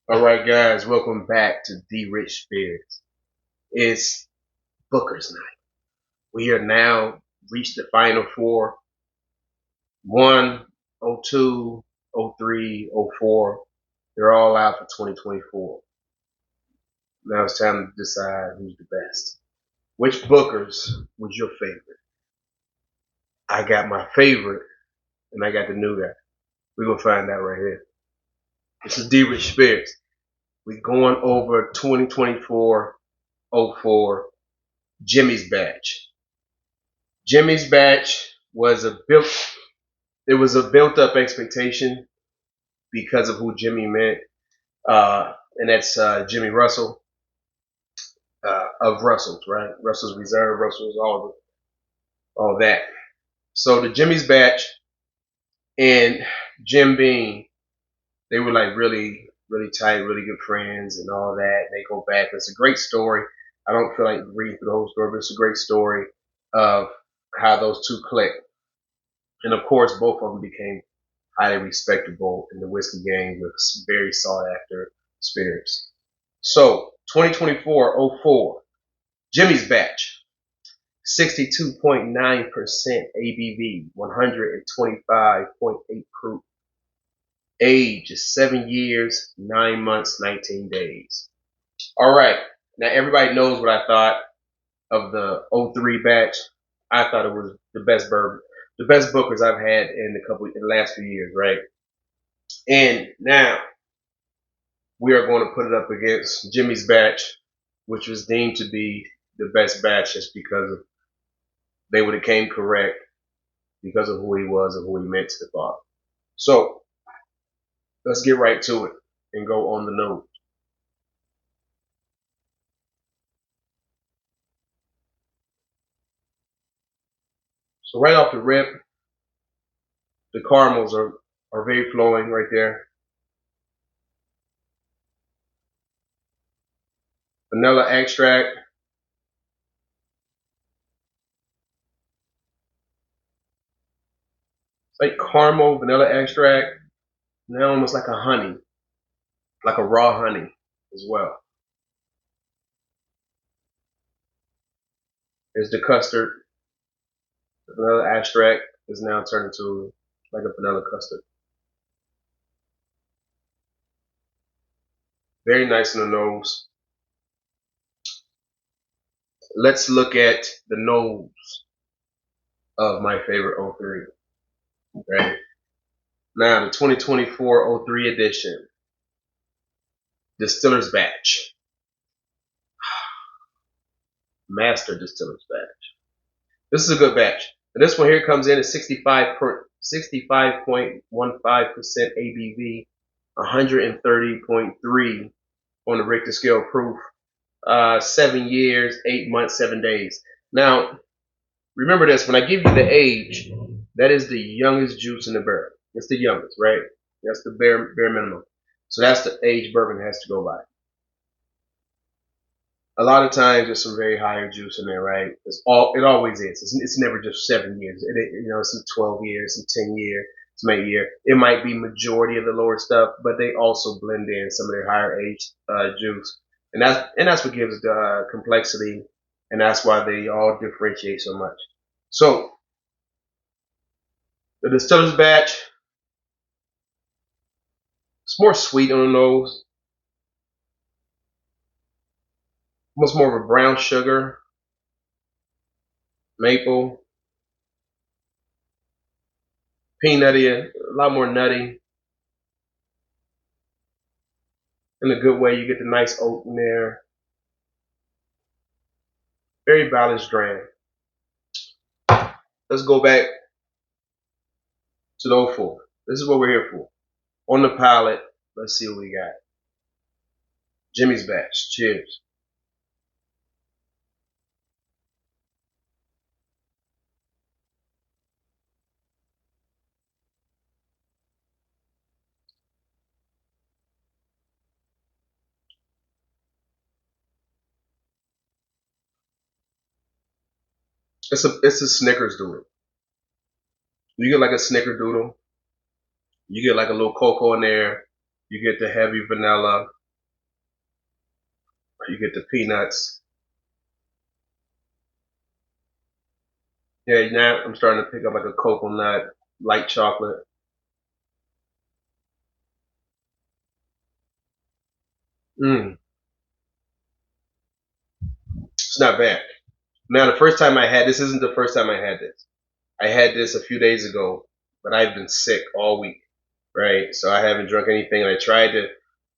All right, guys, welcome back to D Rich Spirits. It's Booker's night. We are now reached the final four: one, oh 02, oh 03, oh 04. They're all out for 2024. Now it's time to decide who's the best. Which Bookers was your favorite? I got my favorite, and I got the new guy. We're going to find out right here. This is D Rich Spirits. We're going over 2024 04 Jimmy's Batch. Jimmy's Batch was a built it was a built up expectation because of who Jimmy meant, and that's Jimmy Russell of Russell's, right? Russell's Reserve, Russell's all that. So the Jimmy's Batch and Jim Beam, they were like really tight, really good friends and all that. They go back. It's a great story. I don't feel like reading through the whole story, but it's a great story of how those two clicked. And of course, both of them became highly respectable in the whiskey game with very sought after spirits. So 2024-04, Jimmy's Batch, 62.9% ABV, 125.8 proof. Age is 7 years, 9 months, 19 days. All right. Now everybody knows what I thought of the '03 batch. I thought it was the best bourbon, the best Bookers I've had in the last few years, right? And now we are going to put it up against Jimmy's batch, which was deemed to be the best batch just because of, they would have came correct because of who he was and who he meant to the bar. So let's get right to it and go on the nose. So right off the rip, the caramels are very flowing right there. Vanilla extract. It's like caramel, vanilla extract. Now almost like a honey, like a raw honey as well. There's the custard. The vanilla extract is now turned into like a vanilla custard. Very nice in the nose. Let's look at the nose of my favorite '03. Okay. Now the 2024 '03 edition, Distiller's Batch, Master Distiller's Batch. This is a good batch. And this one here comes in at 65.15% ABV, 130.3 on the Richter scale proof. 7 years, 8 months, 7 days. Now, remember this, when I give you the age, that is the youngest juice in the barrel. It's the youngest, right? That's the bare minimum. So that's the age bourbon has to go by. A lot of times there's some very higher juice in there, right? It always is. It's never just 7 years. It's 12 years, some 10 year, some 8 year. It might be majority of the lower stuff, but they also blend in some of their higher age juice, and that's what gives the complexity, and that's why they all differentiate so much. So the Distiller's Batch, it's more sweet on the nose, almost more of a brown sugar, maple, peanutty, a lot more nutty. In a good way, you get the nice oat in there. Very balanced drain. Let's go back to the '04. This is what we're here for. On the palate, let's see what we got. Jimmy's Batch. Cheers. It's a Snickerdoodle. You get like a Snickerdoodle. You get like a little cocoa in there. You get the heavy vanilla. You get the peanuts. Yeah, now I'm starting to pick up like a coconut, light chocolate. Mm, it's not bad. Now, the first time I had this isn't the first time I had this. I had this a few days ago, but I've been sick all week, right? So I haven't drunk anything. And I tried to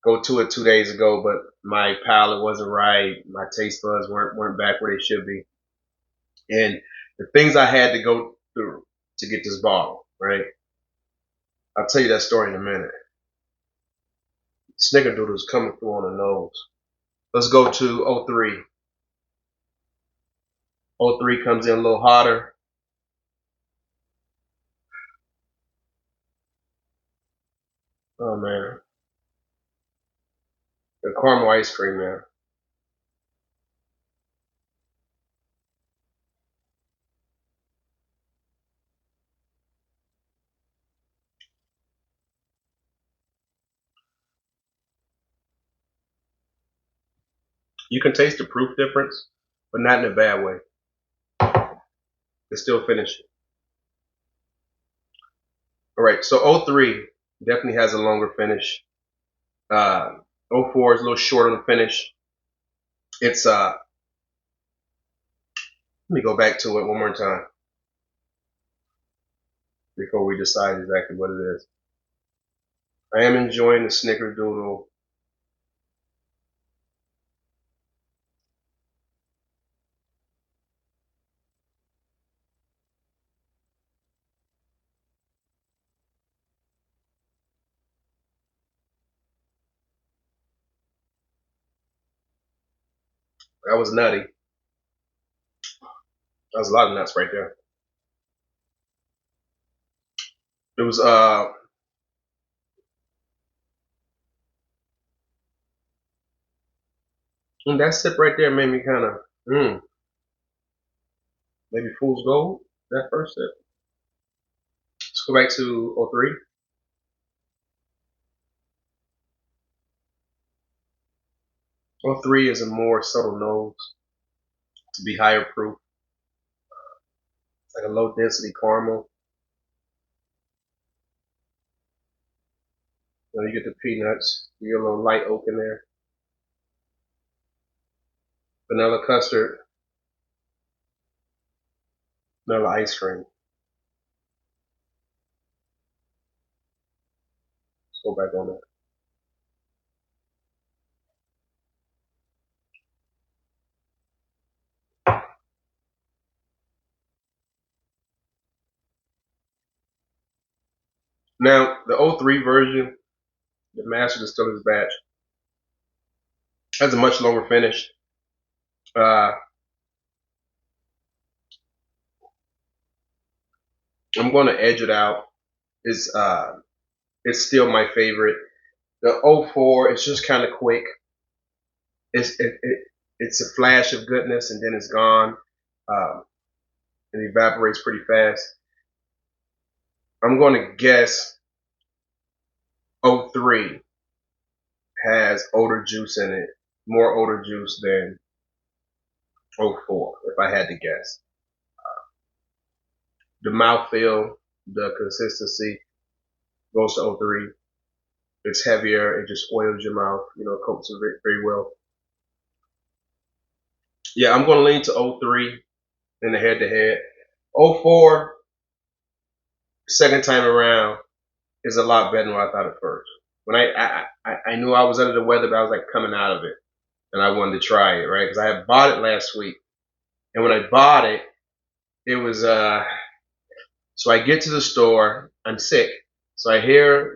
go to it 2 days ago, but my palate wasn't right. My taste buds weren't back where they should be. And the things I had to go through to get this bottle, right? I'll tell you that story in a minute. Snickerdoodle's coming through on the nose. Let's go to '03. '03 comes in a little hotter. Oh man, the caramel ice cream, man. You can taste the proof difference, but not in a bad way. It's still finishing. All right, so '03 definitely has a longer finish. '04 is a little short on the finish. It's let me go back to it one more time before we decide exactly what it is. I am enjoying the Snickerdoodle. That was nutty. That was a lot of nuts right there. It was that sip right there made me kind of maybe fool's gold. That first sip. Let's go back to '03. '03 is a more subtle nose to be higher proof. It's like a low density caramel. You know, you get the peanuts, you get a little light oak in there. Vanilla custard, vanilla ice cream. Let's go back on that. Now, the '03 version, the Master Distiller's batch, has a much longer finish. Uh, I'm going to edge it out. It's it's still my favorite. The '04, it's just kind of quick. It's a flash of goodness and then it's gone. Um, it evaporates pretty fast. I'm going to guess '03 has odor juice in it, more odor juice than '04, if I had to guess. The mouthfeel, the consistency goes to '03. It's heavier. It just oils your mouth, coats it very, very well. Yeah, I'm going to lean to '03 in the head to head. '04, second time around, is a lot better than what I thought at first. When I knew I was under the weather, but I was like coming out of it, and I wanted to try it, right? Because I had bought it last week, and when I bought it, it was so I get to the store, I'm sick, so I hear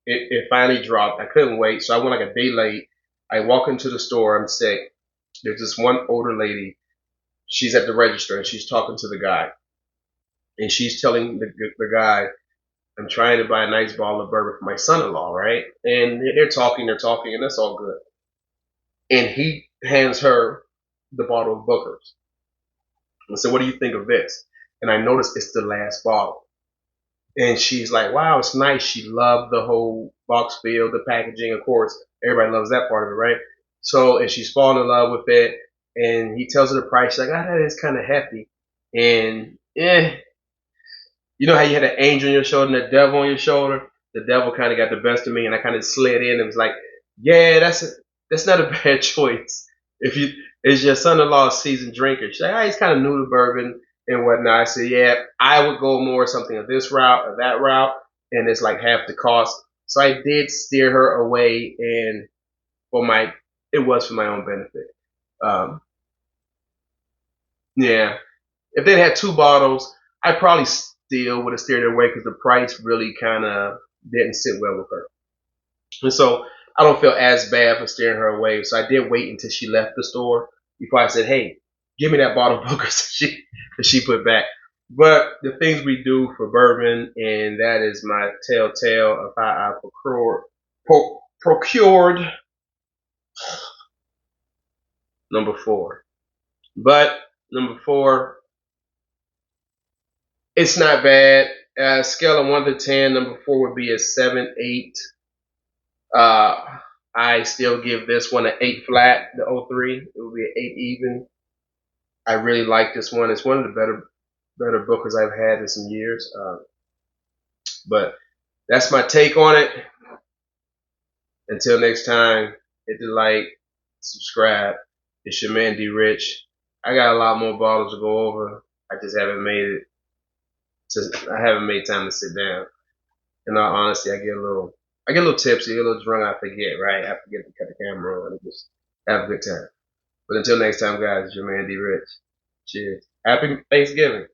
it finally dropped. I couldn't wait, so I went like a day late. I walk into the store, I'm sick. There's this one older lady. She's at the register and she's talking to the guy, and she's telling the guy, I'm trying to buy a nice bottle of bourbon for my son-in-law, right? And they're talking, and that's all good. And he hands her the bottle of Booker's. And I said, what do you think of this? And I noticed it's the last bottle. And she's like, wow, it's nice. She loved the whole box feel, the packaging, of course. Everybody loves that part of it, right? So, and she's falling in love with it. And he tells her the price. She's like, ah, that is kind of hefty. And you know how you had an angel on your shoulder and the devil on your shoulder? The devil kind of got the best of me, and I kind of slid in and was like, yeah, that's not a bad choice. If you, is your son-in-law a seasoned drinker? She's like, ah, he's kind of new to bourbon and whatnot. I said, yeah, I would go more something of this route or that route, and it's like half the cost. So I did steer her away, and for my, it was for my own benefit. Um, yeah, if they had two bottles, I probably still would have steered her away because the price really kind of didn't sit well with her. And so I don't feel as bad for steering her away. So I did wait until she left the store before I said, hey, give me that bottle of Booker's that she put back. But the things we do for bourbon, and that is my telltale of how I procured number 4. But number 4, it's not bad. Scale of 1 to 10, number 4 would be a 7, 8. Uh, I still give this one an 8 flat, the '03. It would be an 8 even. I really like this one. It's one of the better Bookers I've had in some years. But that's my take on it. Until next time, hit the like, subscribe. It's your man D Rich. I got a lot more bottles to go over. I just haven't made it. I haven't made time to sit down. In all honesty, I get a little tipsy, a little drunk. I forget, right? I forget to cut the camera on and just have a good time. But until next time, guys, it's your man D Rich. Cheers. Happy Thanksgiving.